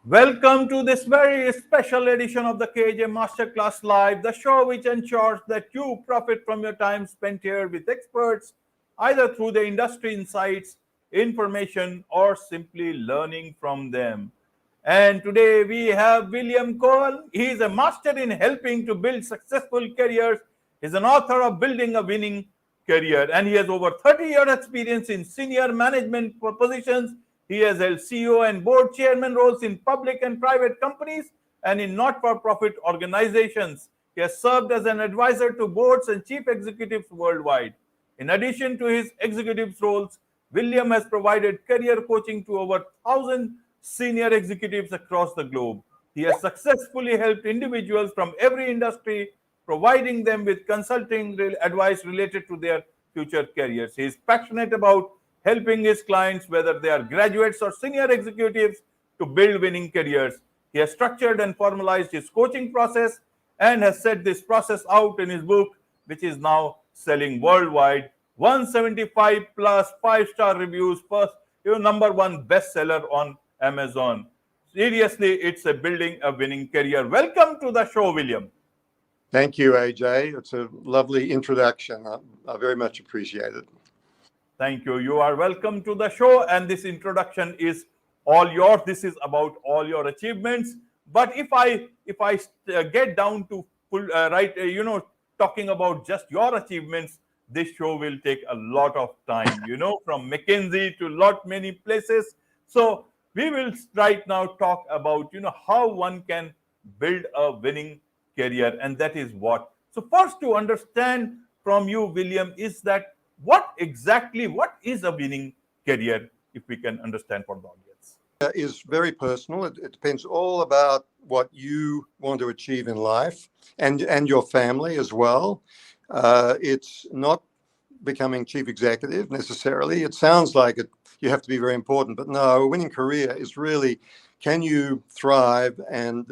Welcome to this very special edition of the KAJ Masterclass Live, the show which ensures that you profit from your time spent here with experts, either through the industry insights, information, or simply learning from them. And today we have William Cowan. He is a master in helping to build successful careers. He's an author of Building a Winning Career, and he has over 30-year experience in senior management positions. He has held CEO and board chairman roles in public and private companies and in not-for-profit organizations. He has served as an advisor to boards and chief executives worldwide. In addition to his executive roles, William has provided career coaching to over 1,000 senior executives across the globe. He has successfully helped individuals from every industry, providing them with consulting advice related to their future careers. He is passionate about helping his clients, whether they are graduates or senior executives, to build winning careers. He has structured and formalized his coaching process and has set this process out in his book, which is now selling worldwide. 175 plus 5-star reviews, first, number one bestseller on Amazon. Seriously, it's a building a winning career. Welcome to the show, William. Thank you, AJ. It's a lovely introduction. I very much appreciate it. Thank you. You are welcome to the show, and this introduction is all yours. This is about all your achievements. But if I get down to full talking about just your achievements, this show will take a lot of time. From McKinsey to many places. So we will right now talk about how one can build a winning career, and that is what. So first, to understand from you, William, is that what is a winning career, if we can understand for the audience? Is very personal. It depends all about what you want to achieve in life and your family as well. It's not becoming chief executive necessarily. It sounds like you have to be very important, but no, a winning career is really, can you thrive and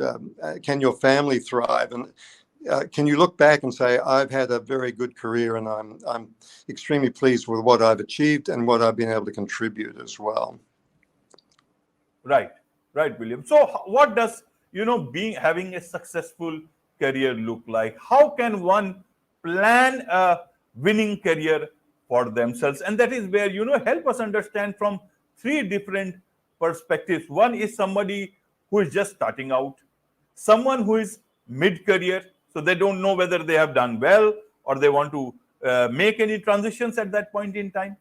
can your family thrive? And can you look back and say, I've had a very good career and I'm extremely pleased with what I've achieved and what I've been able to contribute as well. Right, William. So what does, having a successful career look like? How can one plan a winning career for themselves? And that is where, help us understand from three different perspectives. One is somebody who is just starting out, someone who is mid-career, so they don't know whether they have done well or they want to make any transitions at that point in time.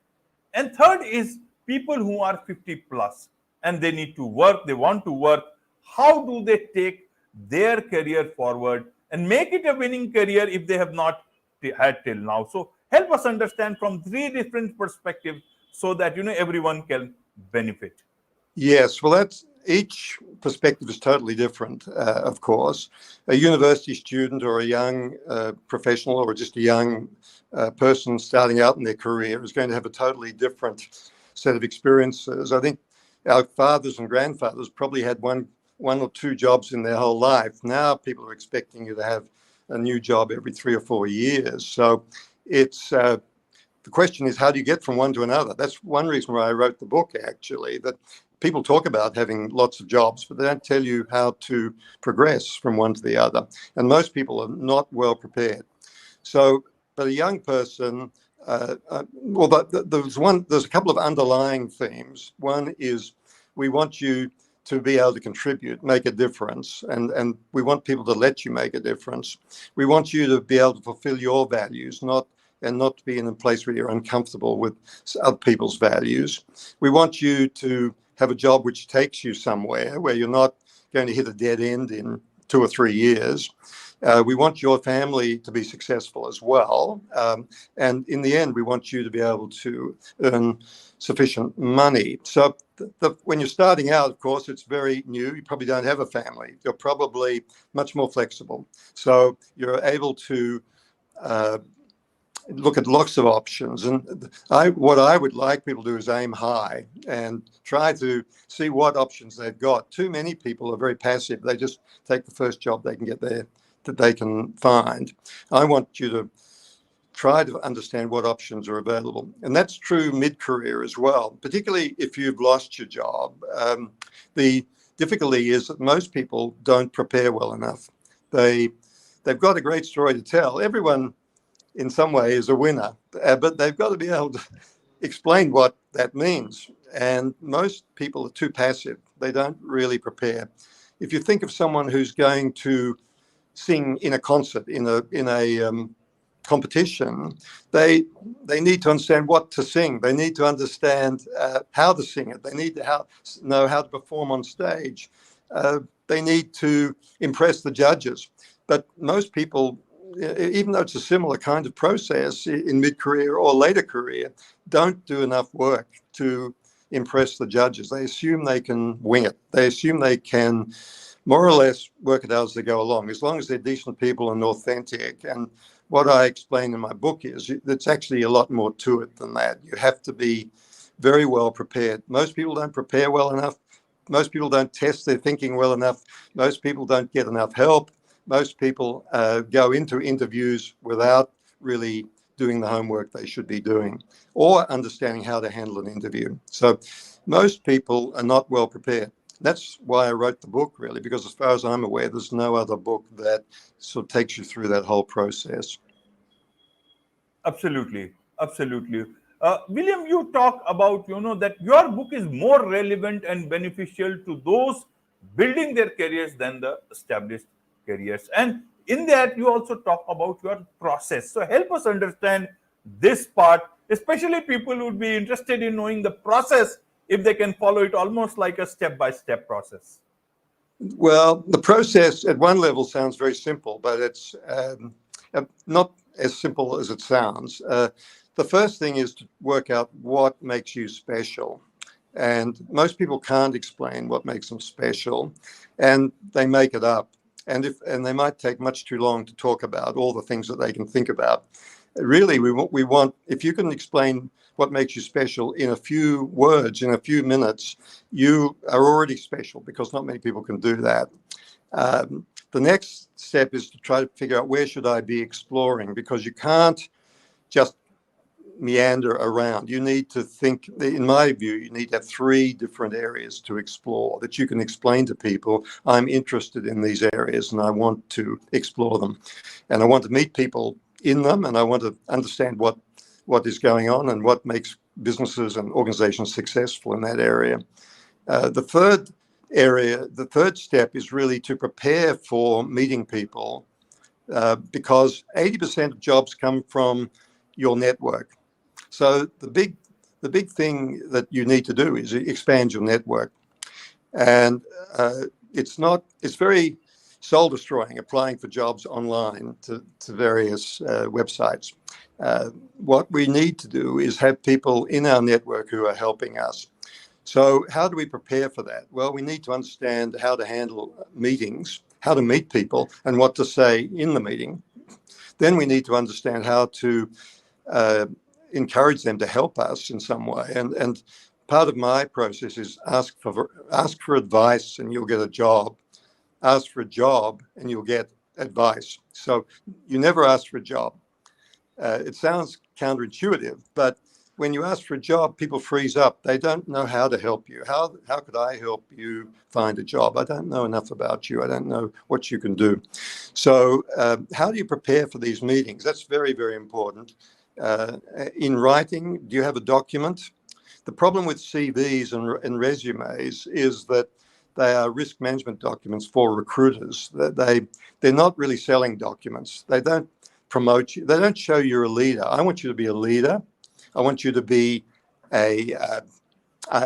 And third is people who are 50 plus and they need to work, they want to work. How do they take their career forward and make it a winning career if they have not had till now? So help us understand from three different perspectives so that everyone can benefit. Yes, well, each perspective is totally different, of course. A university student or a young professional or just a young person starting out in their career is going to have a totally different set of experiences. I think our fathers and grandfathers probably had one or two jobs in their whole life. Now people are expecting you to have a new job every 3 or 4 years. So it's the question is, how do you get from one to another? That's one reason why I wrote the book, actually, that people talk about having lots of jobs, but they don't tell you how to progress from one to the other. And most people are not well prepared. So, but a young person, there's a couple of underlying themes. One is we want you to be able to contribute, make a difference, and we want people to let you make a difference. We want you to be able to fulfill your values, not to be in a place where you're uncomfortable with other people's values. We want you to have a job which takes you somewhere where you're not going to hit a dead end in 2 or 3 years. We want your family to be successful as well. And in the end, we want you to be able to earn sufficient money. So when you're starting out, of course, it's very new. You probably don't have a family. You're probably much more flexible. So you're able to look at lots of options. And what I would like people to do is aim high and try to see what options they've got. Too many people are very passive. They just take the first job they can get there that they can find. I want you to try to understand what options are available. And that's true mid-career as well, particularly if you've lost your job. The difficulty is that most people don't prepare well enough. They've got a great story to tell. Everyone in some way is a winner, but they've got to be able to explain what that means. And most people are too passive. They don't really prepare. If you think of someone who's going to sing in a concert, in a competition, they need to understand what to sing. They need to understand how to sing it. They need to know how to perform on stage. They need to impress the judges. But most people, even though it's a similar kind of process in mid-career or later career, don't do enough work to impress the judges. They assume they can wing it. They assume they can more or less work it out as they go along, as long as they're decent people and authentic. And what I explain in my book is it's actually a lot more to it than that. You have to be very well prepared. Most people don't prepare well enough. Most people don't test their thinking well enough. Most people don't get enough help. Most people go into interviews without really doing the homework they should be doing or understanding how to handle an interview. So most people are not well prepared. That's why I wrote the book, really, because as far as I'm aware, there's no other book that sort of takes you through that whole process. Absolutely, absolutely. William, you talk about that your book is more relevant and beneficial to those building their careers than the established careers, and in that you also talk about your process. So help us understand this part, especially people would be interested in knowing the process if they can follow it almost like a step-by-step process. Well, the process at one level sounds very simple, but it's not as simple as it sounds. The first thing is to work out what makes you special. And most people can't explain what makes them special, and they make it up. And they might take much too long to talk about all the things that they can think about. Really, we want if you can explain what makes you special in a few words, in a few minutes, you are already special, because not many people can do that. The next step is to try to figure out, where should I be exploring? Because you can't just meander around. You need to think, in my view, you need to have 3 different areas to explore that you can explain to people. I'm interested in these areas and I want to explore them. And I want to meet people in them, and I want to understand what is going on and what makes businesses and organizations successful in that area. The third step is really to prepare for meeting people, because 80% of jobs come from your network. So the big thing that you need to do is expand your network. And it's very soul destroying applying for jobs online to various websites. What we need to do is have people in our network who are helping us. So how do we prepare for that? Well, we need to understand how to handle meetings, how to meet people, and what to say in the meeting. Then we need to understand how to encourage them to help us in some way. And part of my process is ask for advice and you'll get a job. Ask for a job and you'll get advice. So you never ask for a job. It sounds counterintuitive, but when you ask for a job, people freeze up. They don't know how to help you. How could I help you find a job? I don't know enough about you. I don't know what you can do. So how do you prepare for these meetings? That's very, very important. In writing, do you have a document? The problem with CVs and resumes is that they are risk management documents for recruiters. They're not really selling documents. They don't promote you. They don't show you're a leader. I want you to be a leader. I want you to be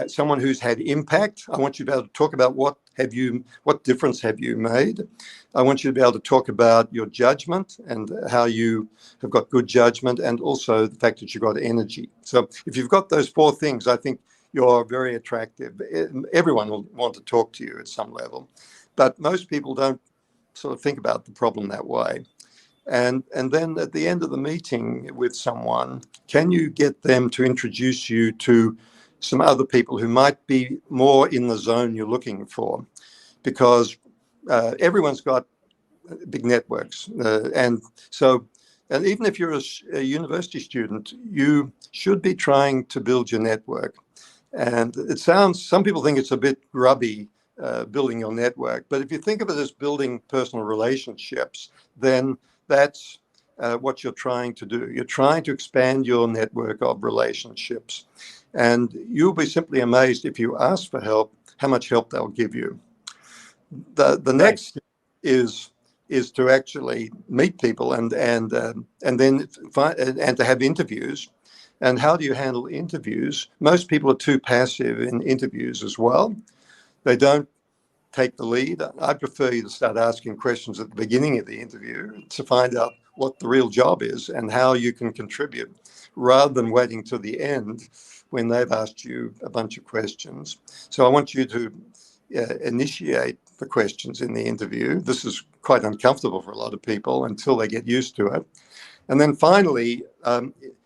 someone who's had impact. I want you to be able to talk about what difference have you made. I want you to be able to talk about your judgment and how you have got good judgment, and also the fact that you've got energy. So if you've got those 4 things, I think you're very attractive. Everyone will want to talk to you at some level, but most people don't sort of think about the problem that way. And then at the end of the meeting with someone, can you get them to introduce you to some other people who might be more in the zone you're looking for? Because everyone's got big networks. And even if you're a university student, you should be trying to build your network. And some people think it's a bit grubby building your network. But if you think of it as building personal relationships, then that's what you're trying to do. You're trying to expand your network of relationships. And you'll be simply amazed if you ask for help, how much help they'll give you. The Right. next step is to actually meet people and then and to have interviews. And how do you handle interviews? Most people are too passive in interviews as well. They don't take the lead. I prefer you to start asking questions at the beginning of the interview to find out what the real job is and how you can contribute, rather than waiting till the end when they've asked you a bunch of questions. So I want you to initiate the questions in the interview. This is quite uncomfortable for a lot of people until they get used to it. And then finally,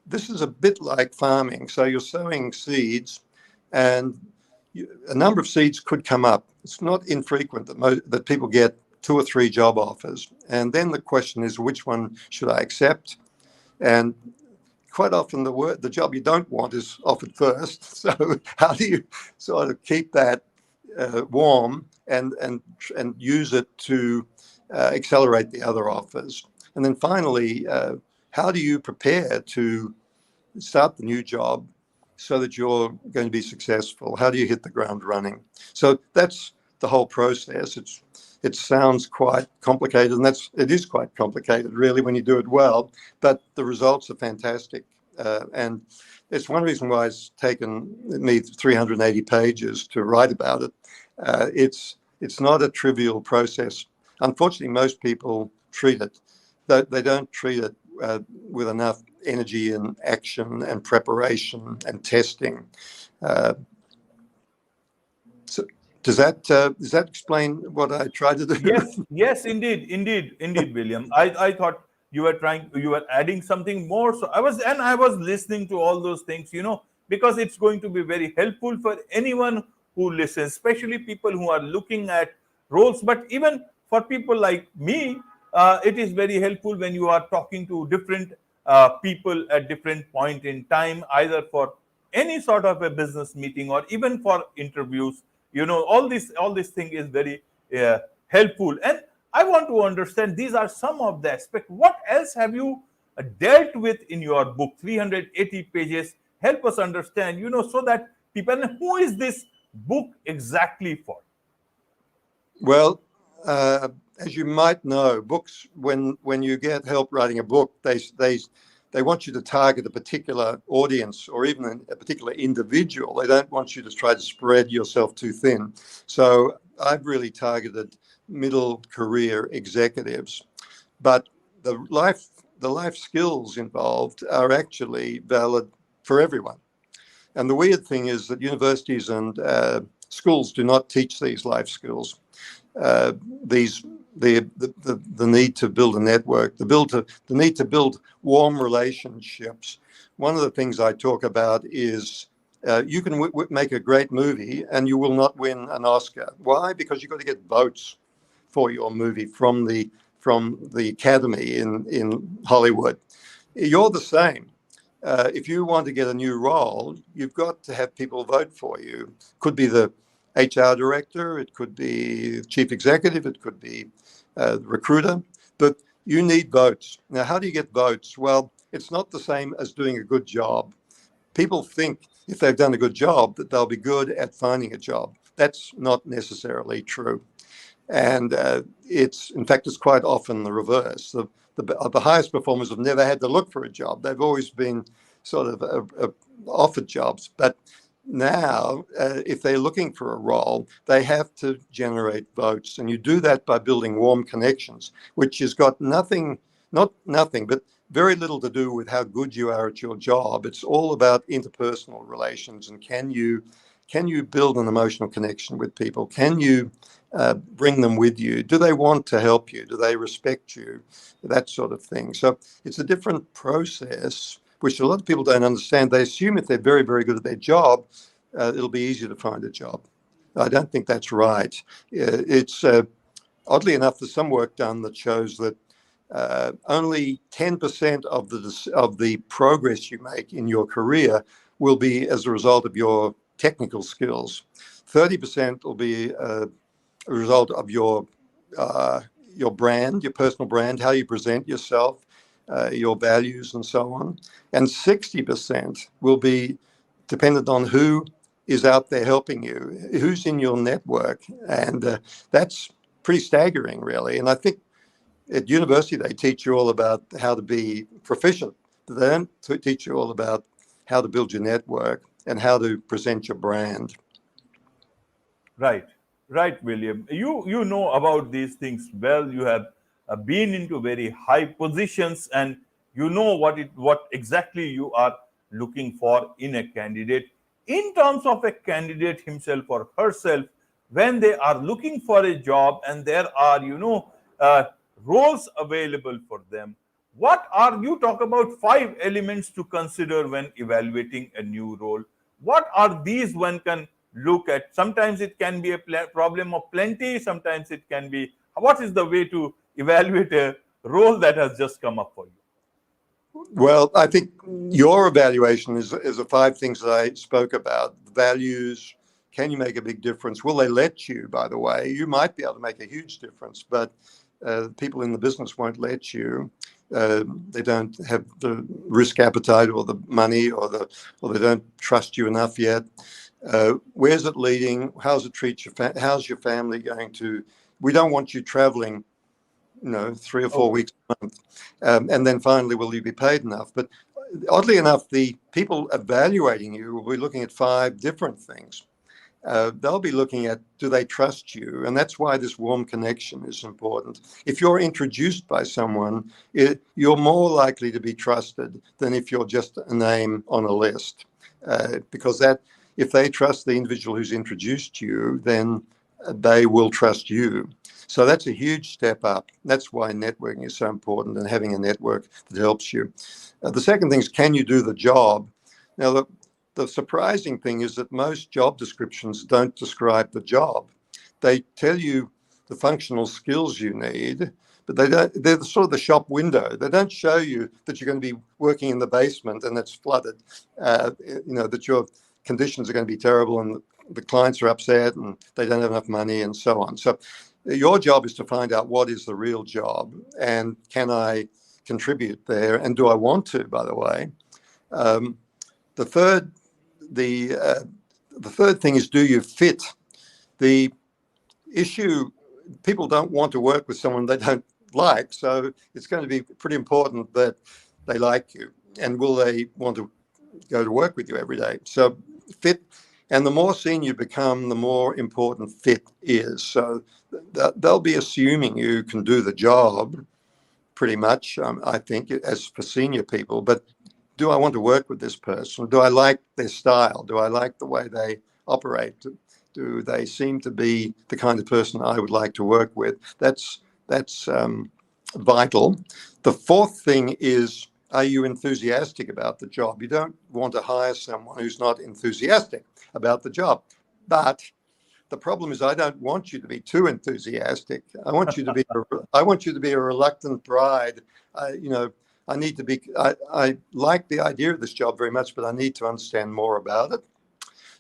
this is a bit like farming. So you're sowing seeds, and a number of seeds could come up. It's not infrequent that people get 2 or 3 job offers. And then the question is, which one should I accept? And quite often the job you don't want is offered first. So how do you sort of keep that warm and use it to accelerate the other offers? And then finally, how do you prepare to start the new job so that you're going to be successful? How do you hit the ground running? So that's the whole process. It sounds quite complicated, and it is quite complicated, really, when you do it well. But the results are fantastic, and it's one reason why it's taken me 380 pages to write about it. It's not a trivial process. Unfortunately, most people treat it. They don't treat it with enough energy and action and preparation and testing. So does that explain what I tried to do? Yes, indeed, William. I thought you were adding something more. So I was listening to all those things, because it's going to be very helpful for anyone who listens, especially people who are looking at roles. But even for people like me, it is very helpful when you are talking to different people at different point in time, either for any sort of a business meeting or even for interviews. All this thing is very uh, helpful. And I want to understand, these are some of the aspects. What else have you dealt with in your book, 380 pages? Help us understand, so that people know, who is this book exactly for? Well, as you might know, books, when you get help writing a book, they want you to target a particular audience or even a particular individual. They don't want you to try to spread yourself too thin. So I've really targeted middle career executives, but the life skills involved are actually valid for everyone. And the weird thing is that universities and schools do not teach these life skills. The need to build a network, the need to build warm relationships. One of the things I talk about is you can make a great movie and you will not win an Oscar. Why? Because you've got to get votes for your movie from the Academy in Hollywood. You're the same. If you want to get a new role, you've got to have people vote for you. Could be the HR director, it could be chief executive, it could be the recruiter, but you need votes. Now, how do you get votes? Well, it's not the same as doing a good job. People think if they've done a good job that they'll be good at finding a job. That's not necessarily true. And in fact, it's quite often the reverse. The highest performers have never had to look for a job. They've always been sort of offered jobs. But now, if they're looking for a role, they have to generate votes. And you do that by building warm connections, which has got not nothing, but very little to do with how good you are at your job. It's all about interpersonal relations. And can you build an emotional connection with people? Can you bring them with you? Do they want to help you? Do they respect you? That sort of thing. So it's a different process, which a lot of people don't understand. They assume if they're very, very good at their job, it'll be easier to find a job. I don't think that's right. It's oddly enough, there's some work done that shows that only 10% of the progress you make in your career will be as a result of your technical skills. 30% will be a result of your brand, your personal brand, how you present yourself, your values, and so on. And 60% will be dependent on who is out there helping you, who's in your network. And that's pretty staggering, really. And I think at university, they teach you all about how to be proficient. They don't teach you all about how to build your network and how to present your brand. Right, right, William. You know about these things well. You have been into very high positions, and you know what exactly you are looking for in a candidate. In terms of a candidate himself or herself, when they are looking for a job and there are uh, roles available for them, what are you talk about five elements to consider when evaluating a new role? What are these one can look at? Sometimes it can be a problem of plenty, sometimes it can be what is the way to evaluate a role that has just come up for you? Well, I think your evaluation is the five things that I spoke about. Values, can you make a big difference? Will they let you, by the way? You might be able to make a huge difference, but people in the business won't let you. They don't have the risk appetite or the money, or they don't trust you enough yet. Where's it leading? How's it treat your how's your family going to? We don't want you traveling 3 or 4 Okay. weeks a month. And then finally, will you be paid enough? But oddly enough, the people evaluating you will be looking at five different things. They'll be looking at, do they trust you? And that's why this warm connection is important. If you're introduced by someone, you're more likely to be trusted than if you're just a name on a list. Because if they trust the individual who's introduced you, then they will trust you. So that's a huge step up. That's why networking is so important, and having a network that helps you. The second thing is, can you do the job? Now, the surprising thing is that most job descriptions don't describe the job. They tell you the functional skills you need, but they don't. They're sort of the shop window. They don't show you that you're going to be working in the basement and it's flooded. That your conditions are going to be terrible and the clients are upset and they don't have enough money and so on. So your job is to find out what is the real job and can I contribute there, and do I want to, by the way. The third thing is, do you fit? The issue, people don't want to work with someone they don't like, so it's going to be pretty important that they like you, and will they want to go to work with you every day? So fit, and the more senior you become, the more important fit is. So they'll be assuming you can do the job pretty much, I think, as for senior people, but do I want to work with this person? Do I like their style? Do I like the way they operate? Do they seem to be the kind of person I would like to work with? That's vital. The fourth thing is, are you enthusiastic about the job? You don't want to hire someone who's not enthusiastic about the job. But the problem is, I don't want you to be too enthusiastic. I want you to be a reluctant bride. I need to be. I like the idea of this job very much, but I need to understand more about it.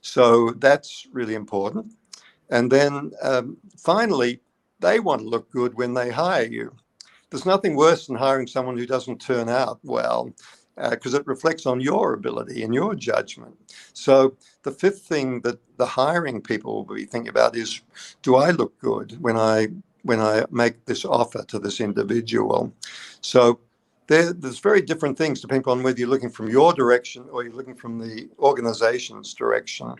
So that's really important. And then finally, they want to look good when they hire you. There's nothing worse than hiring someone who doesn't turn out well, because it reflects on your ability and your judgment. So the fifth thing that the hiring people will be thinking about is, do I look good when I make this offer to this individual? So there's very different things depending on whether you're looking from your direction or you're looking from the organization's direction.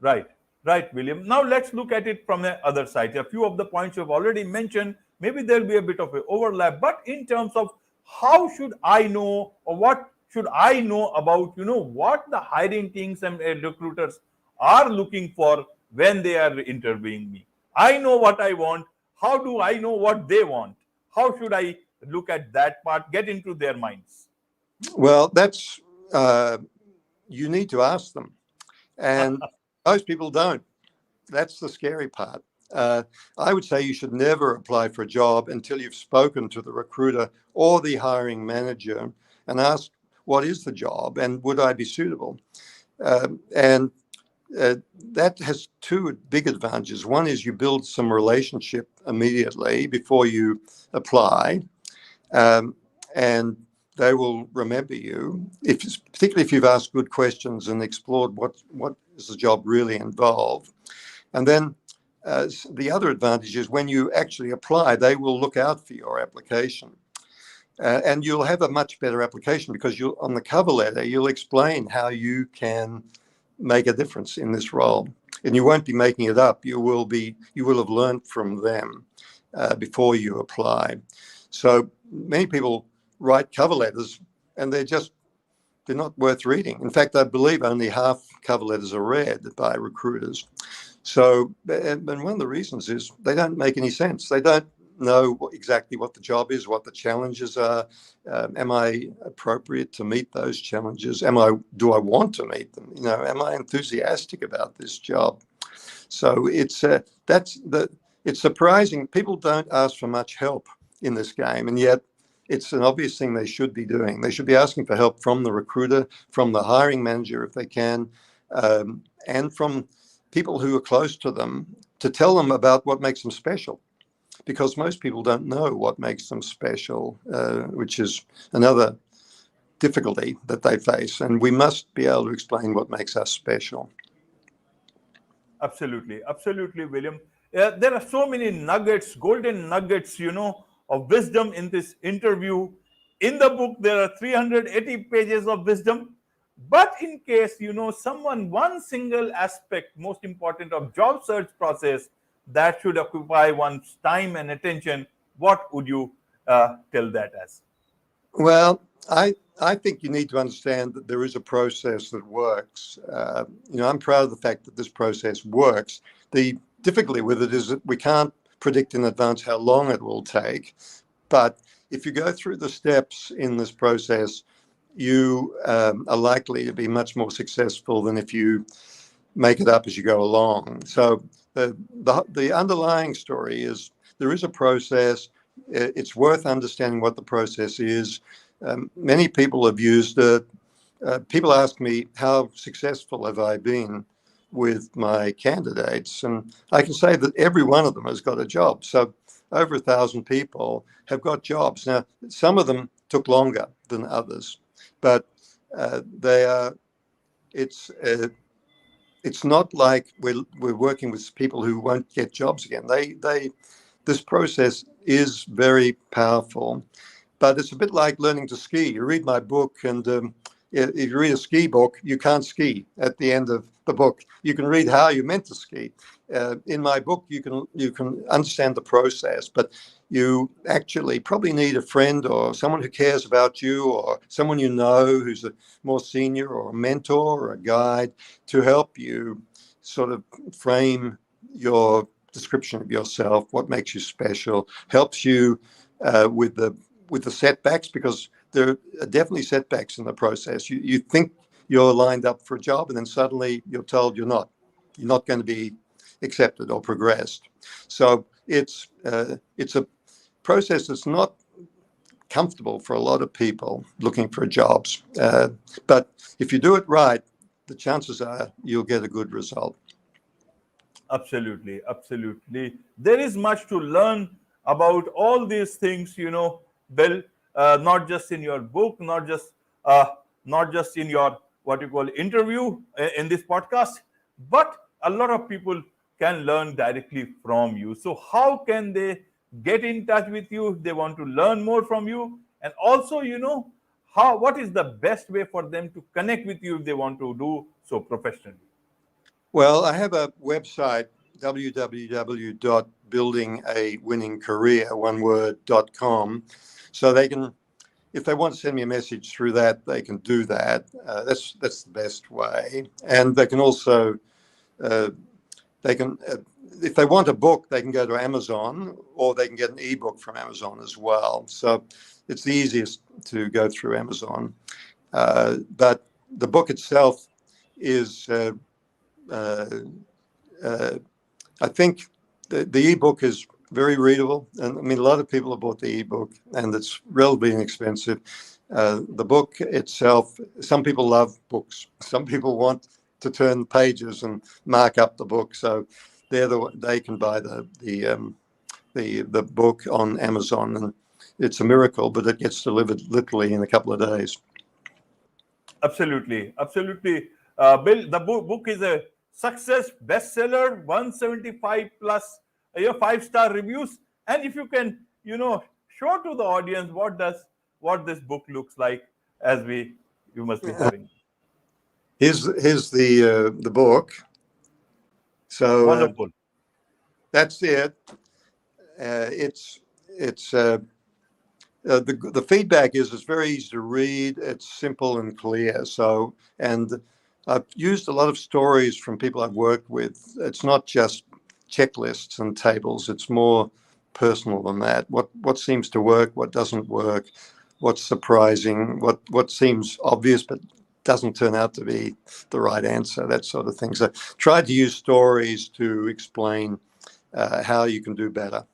Right, right, William. Now let's look at it from the other side. A few of the points you've already mentioned, maybe there'll be a bit of an overlap, but in terms of how should I know, or what should I know about, what the hiring teams and recruiters are looking for when they are interviewing me? I know what I want. How do I know what they want? How should I look at that part, get into their minds? Well, that's you need to ask them, and most people don't. That's the scary part. I would say you should never apply for a job until you've spoken to the recruiter or the hiring manager and asked, what is the job and would I be suitable? And that has two big advantages. One is you build some relationship immediately before you apply, and they will remember you, particularly if you've asked good questions and explored what does the job really involve. And then the other advantage is when you actually apply, they will look out for your application. And you'll have a much better application because on the cover letter, you'll explain how you can make a difference in this role. And you won't be making it up. You will have learned from them before you apply. So many people write cover letters and they're not worth reading. In fact, I believe only half cover letters are read by recruiters. So, and one of the reasons is they don't make any sense. They don't know exactly what the job is, what the challenges are. Am I appropriate to meet those challenges? Do I want to meet them? Am I enthusiastic about this job? So it's surprising. People don't ask for much help in this game, and yet it's an obvious thing they should be doing. They should be asking for help from the recruiter, from the hiring manager if they can, and from people who are close to them to tell them about what makes them special. Because most people don't know what makes them special, which is another difficulty that they face. And we must be able to explain what makes us special. Absolutely, absolutely, William. There are so many nuggets, golden nuggets, of wisdom in this interview. In the book, there are 380 pages of wisdom. But in case, one single aspect, most important of job search process that should occupy one's time and attention, what would you tell that as? Well, I think you need to understand that there is a process that works. I'm proud of the fact that this process works. The difficulty with it is that we can't predict in advance how long it will take. But if you go through the steps in this process, you are likely to be much more successful than if you make it up as you go along. So the underlying story is there is a process. It's worth understanding what the process is. Many people have used it. People ask me, how successful have I been with my candidates? And I can say that every one of them has got a job. So over 1,000 people have got jobs. Now, some of them took longer than others, but it's not like we're working with people who won't get jobs again. This process is very powerful, but it's a bit like learning to ski. You read my book, and if you read a ski book, you can't ski at the end of the book. You can read how you meant to ski. In my book, you can understand the process, but you actually probably need a friend or someone who cares about you, or someone you know who's a more senior, or a mentor or a guide to help you sort of frame your description of yourself, what makes you special, helps you with the setbacks, because there are definitely setbacks in the process. You think you're lined up for a job, and then suddenly you're told you're not. You're not going to be accepted or progressed. So it's a process that's not comfortable for a lot of people looking for jobs. But if you do it right, the chances are you'll get a good result. Absolutely, absolutely. There is much to learn about all these things, Bill. Not just in your book, not just in your what you call interview in this podcast, but a lot of people can learn directly from you. So how can they get in touch with you if they want to learn more from you? And also, what is the best way for them to connect with you if they want to do so professionally? Well, I have a website, www.buildingawwinningcareer.com. So they can, if they want to send me a message through that, they can do that. That's the best way. And they can also, if they want a book, they can go to Amazon, or they can get an ebook from Amazon as well. So it's the easiest to go through Amazon. But the book itself is, I think the ebook is very readable. And I mean, a lot of people have bought the ebook, and it's relatively inexpensive. The book itself, some people love books. Some people want to turn pages and mark up the book. So they can buy the book on Amazon, and it's a miracle, but it gets delivered literally in a couple of days. Absolutely, absolutely. Bill, the book is a success bestseller, 175 plus 5-star reviews. And if you can, show to the audience what this book looks like, as you must be having. Here's the book. So Wonderful. that's it. The feedback is it's very easy to read. It's simple and clear. So, and I've used a lot of stories from people I've worked with. It's not just checklists and tables. It's more personal than that. What seems to work, what doesn't work, what's surprising, what seems obvious but doesn't turn out to be the right answer, that sort of thing. So tried to use stories to explain how you can do better.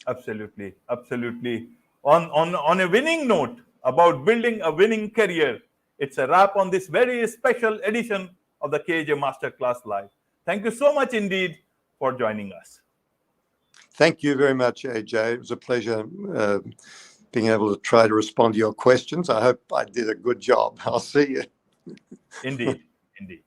Absolutely, absolutely. On a winning note about building a winning career, it's a wrap on this very special edition of the KAJ Masterclass Live. Thank you so much indeed for joining us. Thank you very much, AJ. It was a pleasure being able to try to respond to your questions. I hope I did a good job. I'll see you. Indeed, indeed.